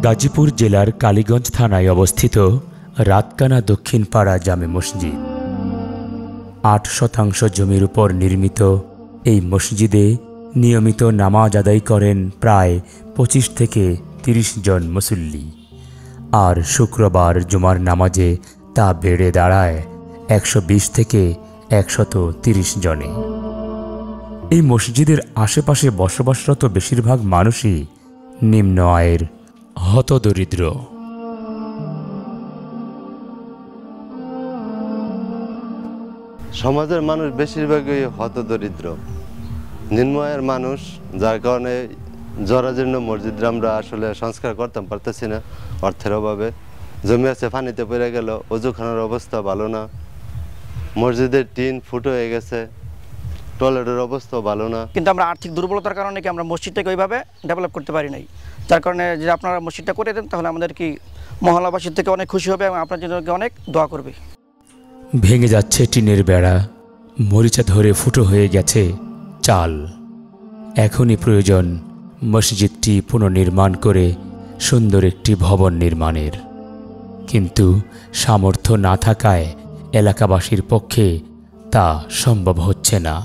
গাজীপুর জেলার কালীগঞ্জ থানায় অবস্থিত রাতকানা দক্ষিণ পাড়া জামে মসজিদ। ৮% জমির উপর নির্মিত এই মসজিদে নিয়মিত নামাজ আদায় করেন প্রায় ২৫ থেকে ৩০ জন মুসল্লি। আর শুক্রবার জুমার নামাজে তা বেড়ে দাঁড়ায় ১২০ থেকে ১৩০ জনে। এই মসজিদের আশেপাশে বসবাসরত বেশিরভাগ মানুষই নিম্ন আয়ের হতদরিদ্র। সমাজের মানুষ বেশিরভাগই হতদরিদ্র, নিম্ন আয়ের মানুষ, যার কারণে জরাজীর্ণ মসজিদে আমরা আসলে সংস্কার করতে পারতেছি না অর্থের অভাবে। জমি আছে পানিতে পড়ে গেল, ওজুখানার অবস্থা ভালো না, মসজিদের টিন ফুটো হয়ে গেছে, টয়লেটের অবস্থাও ভালো না। কিন্তু আমরা আর্থিক দুর্বলতার কারণে কি আমরা মসজিদটাকে ওইভাবে ডেভেলপ করতে পারি নাই, যার কারণে যদি আপনারা মসজিদটা করে দেন তাহলে আমাদের কি মহল্লাবাসীর থেকে অনেক খুশি হবে এবং আপনার জন্য অনেক দোয়া করবে। ভেঙে যাচ্ছে টিনের বেড়া, মরিচা ধরে ফুটো হয়ে গেছে চাল। এখনই প্রয়োজন মসজিদটি পুনর্নির্মাণ করে সুন্দর একটি ভবন নির্মাণের, কিন্তু সামর্থ্য না থাকায় এলাকাবাসীর পক্ষে তা সম্ভব হচ্ছে না।